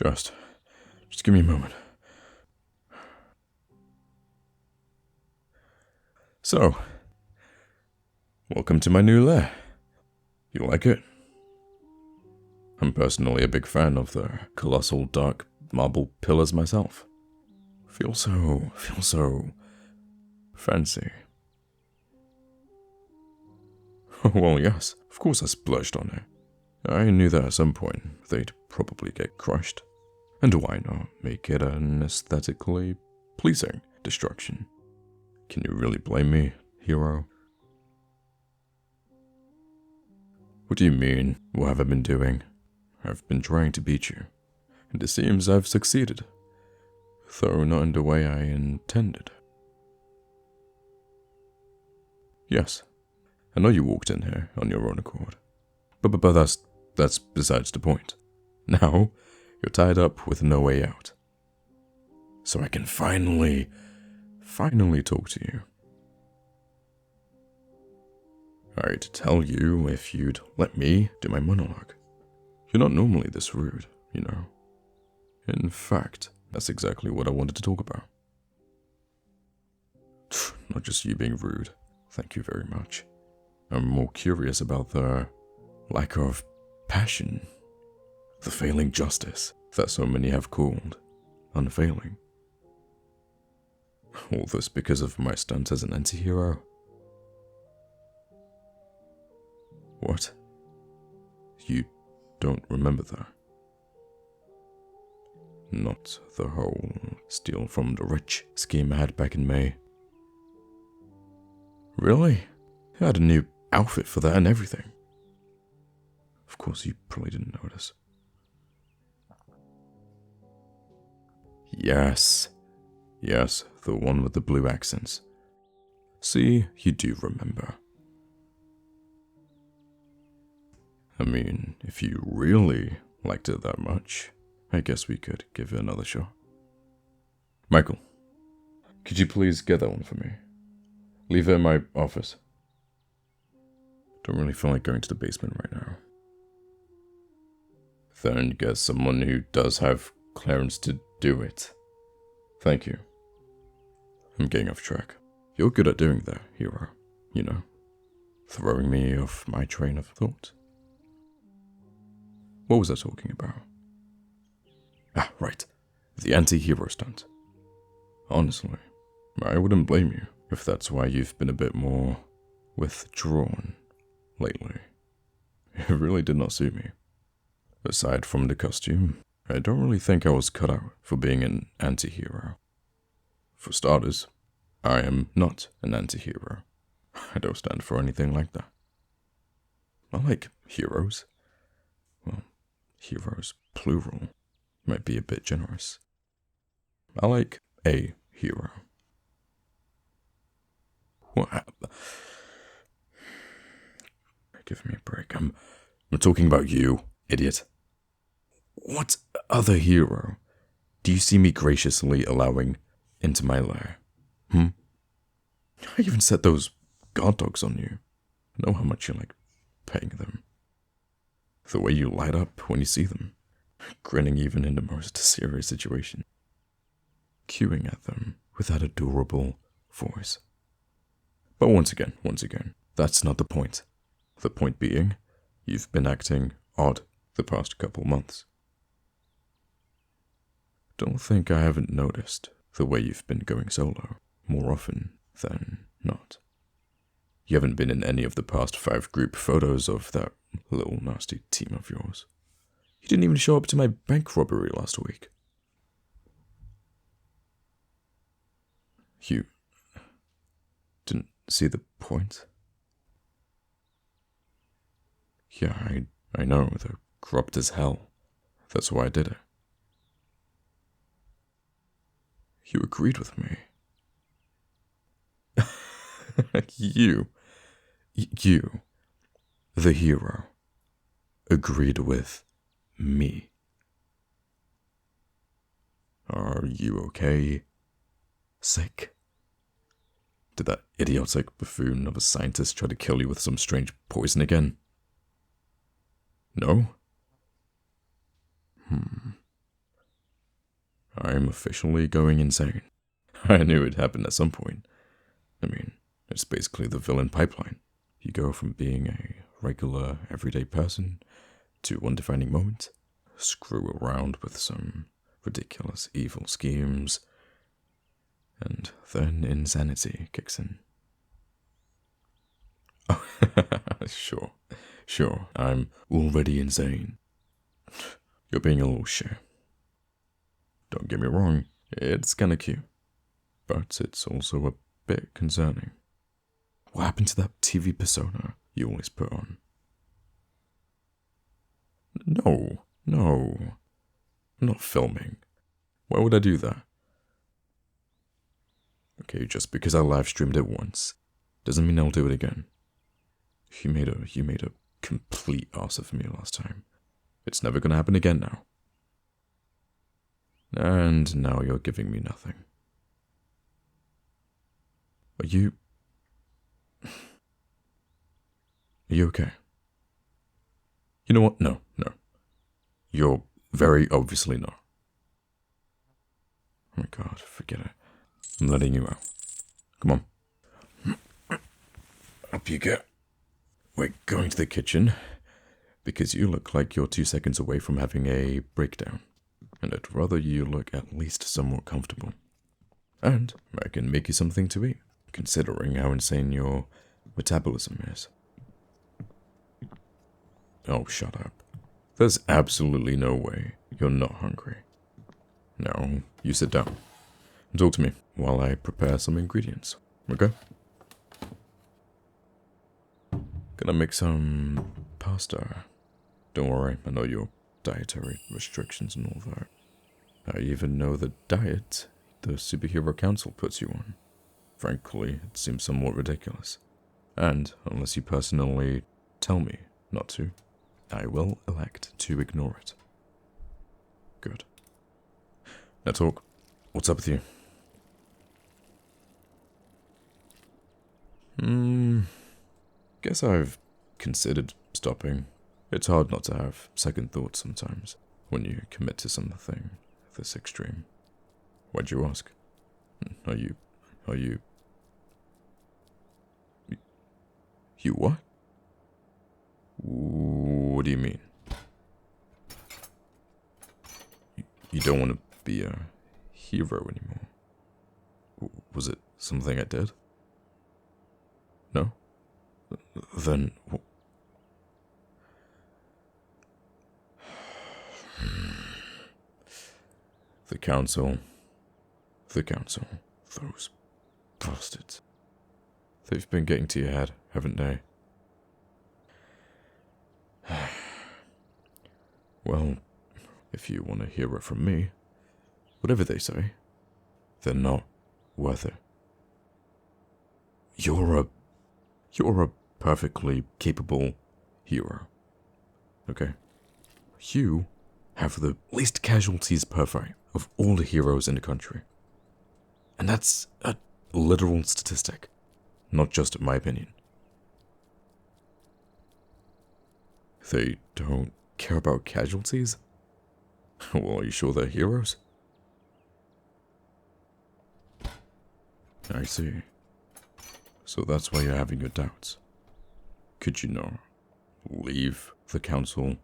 Just give me a moment. So, welcome to my new lair. You like it? I'm personally a big fan of the colossal dark marble pillars myself. Feel so fancy. Well, yes, of course I splurged on it. I knew that at some point they'd probably get crushed. And why not make it an aesthetically pleasing destruction? Can you really blame me, hero? What do you mean? What have I been doing? I've been trying to beat you, and it seems I've succeeded, though not in the way I intended. Yes, I know you walked in here on your own accord, but that's besides the point. Now, you're tied up with no way out. So I can finally talk to you. I'd tell you if you'd let me do my monologue. You're not normally this rude, you know. In fact, that's exactly what I wanted to talk about. Not just you being rude, thank you very much. I'm more curious about the lack of passion, the failing justice that so many have called unfailing. All this because of my stunt as an anti-hero. What? You don't remember that? Not the whole steal from the rich scheme I had back in May. Really? I had a new outfit for that and everything. Of course, you probably didn't notice. Yes, the one with the blue accents. See, you do remember. I mean, if you really liked it that much, I guess we could give it another shot. Michael, could you please get that one for me? Leave it in my office. Don't really feel like going to the basement right now. Then get someone who does have clearance to do it. Thank you. I'm getting off track. You're good at doing that, hero. You know, throwing me off my train of thought. What was I talking about? Ah, right. The anti-hero stunt. Honestly, I wouldn't blame you if that's why you've been a bit more withdrawn lately. It really did not suit me. Aside from the costume, I don't really think I was cut out for being an anti-hero. For starters, I am not an anti-hero. I don't stand for anything like that. I like heroes. Well, heroes, plural, might be a bit generous. I like a hero. What? Give me a break. I'm talking about you, idiot. What other hero do you see me graciously allowing into my lair? I even set those guard dogs on you. I know how much you like paying them. The way you light up when you see them, grinning even in the most serious situation. Queuing at them with that adorable voice. But once again, that's not the point. The point being, you've been acting odd the past couple months. Don't think I haven't noticed the way you've been going solo more often than not. You haven't been in any of the past 5 group photos of that little nasty team of yours. You didn't even show up to my bank robbery last week. You didn't see the point? Yeah, I know, they're corrupt as hell. That's why I did it. You agreed with me. You, the hero, agreed with me. Are you okay? Sick? Did that idiotic buffoon of a scientist try to kill you with some strange poison again? No? I'm officially going insane. I knew it'd happen at some point. I mean, it's basically the villain pipeline. You go from being a regular, everyday person to one defining moment, screw around with some ridiculous evil schemes, and then insanity kicks in. Oh, sure, I'm already insane. You're being a little shit. Don't get me wrong, it's kinda cute, but it's also a bit concerning. What happened to that TV persona you always put on? No, I'm not filming. Why would I do that? Okay, just because I live streamed it once doesn't mean I'll do it again. You made a complete ass of me last time. It's never gonna happen again now. And now you're giving me nothing. Are you okay? You know what? No. You're very obviously not. Oh my god, forget it. I'm letting you out. Come on. Up you go. We're going to the kitchen, because you look like you're 2 seconds away from having a breakdown, and I'd rather you look at least somewhat comfortable. And I can make you something to eat, considering how insane your metabolism is. Oh, shut up. There's absolutely no way you're not hungry. Now, you sit down and talk to me while I prepare some ingredients, okay? Gonna make some pasta. Don't worry, I know your dietary restrictions and all that. I even know the diet the Superhero Council puts you on. Frankly, it seems somewhat ridiculous. And, unless you personally tell me not to, I will elect to ignore it. Good. Now talk. What's up with you? Guess I've considered stopping. It's hard not to have second thoughts sometimes when you commit to something this extreme. Why'd you ask? Are you... You what? What do you mean? You don't want to be a hero anymore? Was it something I did? No? Then... The council, those bastards. They've been getting to your head, haven't they? Well, if you want to hear it from me, whatever they say, they're not worth it. You're a perfectly capable hero. Okay? You have the least casualties per fight of all the heroes in the country. And that's a literal statistic, not just my opinion. They don't care about casualties? Well, are you sure they're heroes? I see. So that's why you're having your doubts. Could you not leave the council?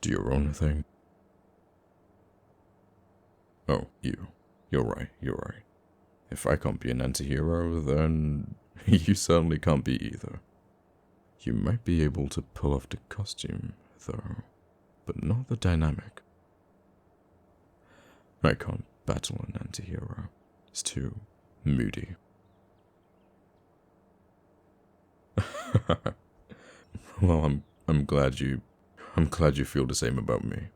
Do your own thing? Oh, You're right. If I can't be an anti-hero, then you certainly can't be either. You might be able to pull off the costume, though, but not the dynamic. I can't battle an anti-hero. It's too moody. Well, I'm glad you feel the same about me.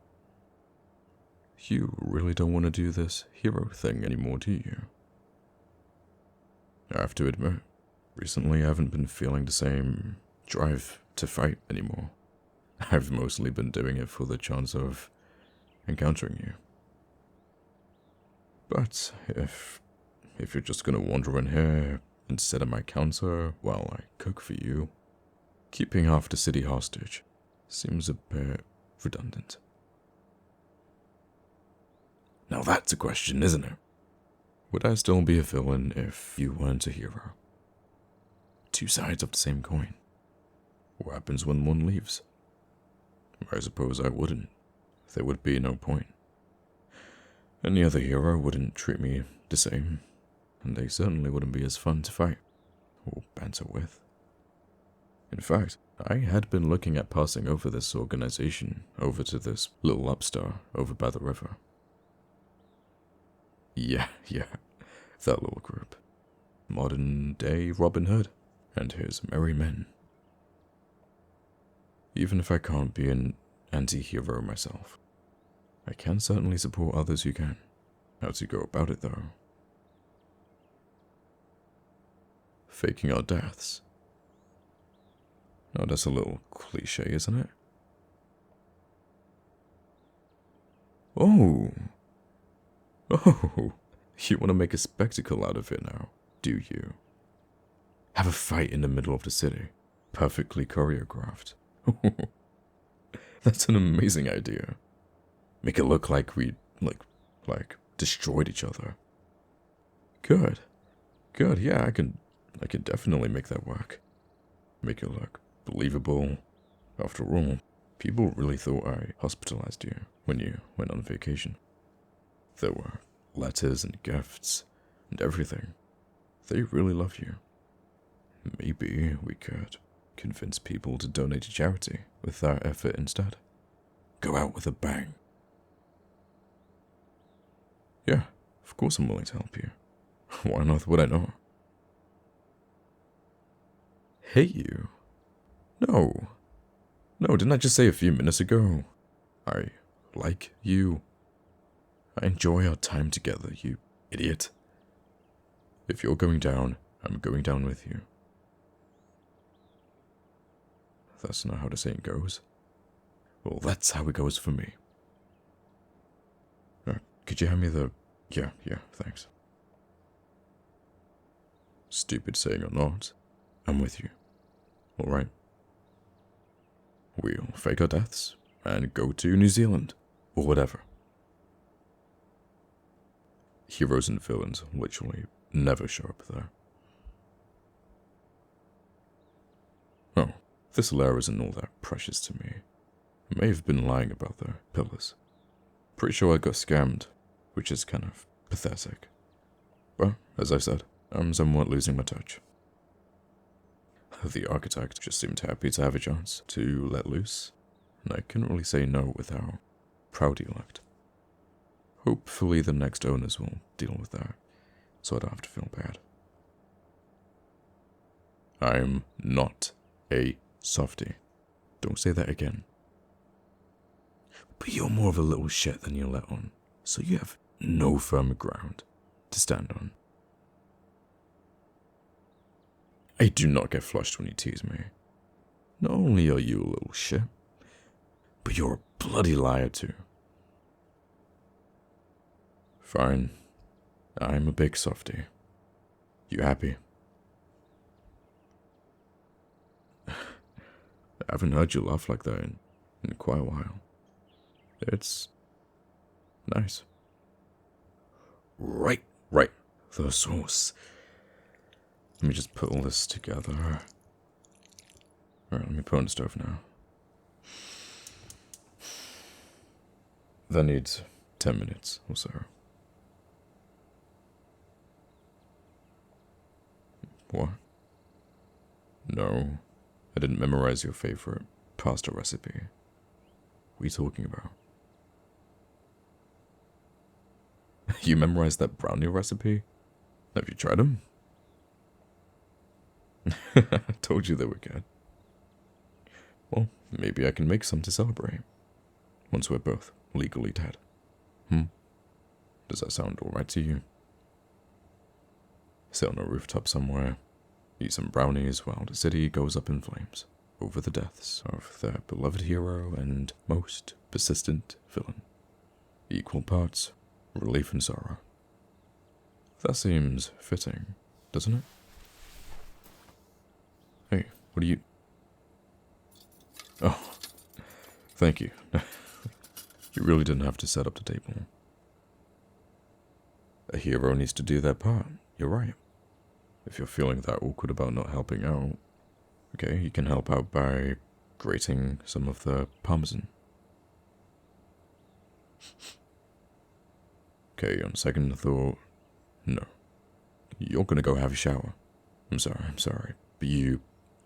You really don't want to do this hero thing anymore, do you? I have to admit, recently I haven't been feeling the same drive to fight anymore. I've mostly been doing it for the chance of encountering you. But if you're just gonna wander in here and sit at my counter while I cook for you, keeping half the city hostage seems a bit redundant. Now that's a question, isn't it? Would I still be a villain if you weren't a hero? Two sides of the same coin. What happens when one leaves? I suppose I wouldn't. There would be no point. Any other hero wouldn't treat me the same, and they certainly wouldn't be as fun to fight or banter with. In fact, I had been looking at passing over this organization over to this little upstart over by the river. Yeah, that little group. Modern day Robin Hood and his merry men. Even if I can't be an anti-hero myself, I can certainly support others who can. How to go about it, though? Faking our deaths. Oh, that's a little cliche, isn't it? Oh, you want to make a spectacle out of it now, do you? Have a fight in the middle of the city, perfectly choreographed. That's an amazing idea. Make it look like we, destroyed each other. Good, yeah, I can definitely make that work. Make it look believable. After all, people really thought I hospitalized you when you went on vacation. There were letters and gifts and everything. They really love you. Maybe we could convince people to donate to charity with our effort instead. Go out with a bang. Yeah, of course I'm willing to help you. Why not would I not? Hate you? No, didn't I just say a few minutes ago? I like you. I enjoy our time together, you idiot. If you're going down, I'm going down with you. That's not how the saying goes. Well, that's how it goes for me. Could you hand me the... Yeah, thanks. Stupid saying or not, I'm with you. Alright. We'll fake our deaths and go to New Zealand, or whatever. Heroes and villains literally never show up there. Oh, this lair isn't all that precious to me. I may have been lying about the pillars. Pretty sure I got scammed, which is kind of pathetic. But, as I said, I'm somewhat losing my touch. The architect just seemed happy to have a chance to let loose, and I couldn't really say no with how proud he looked. Hopefully the next owners will deal with that, so I don't have to feel bad. I'm not a softie. Don't say that again. But you're more of a little shit than you let on, so you have no firm ground to stand on. I do not get flushed when you tease me. Not only are you a little shit, but you're a bloody liar too. Fine. I'm a big softie. You happy? I haven't heard you laugh like that in quite a while. It's nice. Right. The sauce. Let me just put all this together. Alright, let me put it on the stove now. That needs 10 minutes or so. What? No, I didn't memorize your favorite pasta recipe. What are you talking about? You memorized that brownie recipe? Have you tried them? I told you they were good. Well, maybe I can make some to celebrate. Once we're both legally dead. Does that sound alright to you? Sit on a rooftop somewhere, eat some brownies while the city goes up in flames over the deaths of their beloved hero and most persistent villain. Equal parts relief and sorrow. That seems fitting, doesn't it? Hey, what are you... Oh, thank you. You really didn't have to set up the table. A hero needs to do their part. You're right. If you're feeling that awkward about not helping out, okay, you can help out by grating some of the parmesan. Okay, on second thought, no. You're gonna go have a shower. I'm sorry, but you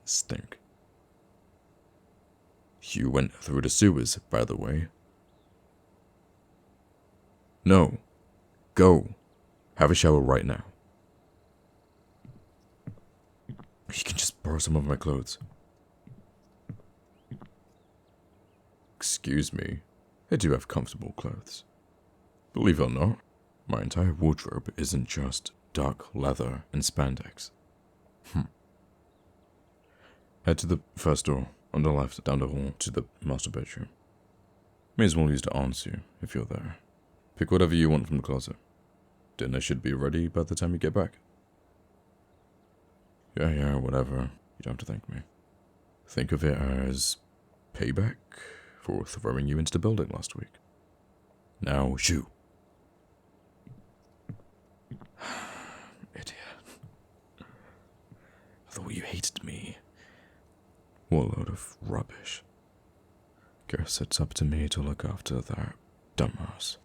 stink. You went through the sewers, by the way. No. Go. Have a shower right now. You can just borrow some of my clothes. Excuse me. I do have comfortable clothes. Believe it or not, my entire wardrobe isn't just dark leather and spandex. Head to the first door, on the left, down the hall, to the master bedroom. May as well use the answer if you're there. Pick whatever you want from the closet. Dinner should be ready by the time you get back. Yeah, whatever. You don't have to thank me. Think of it as payback for throwing you into the building last week. Now, shoo. Idiot. I thought you hated me. What a load of rubbish. Guess it's up to me to look after that dumbass.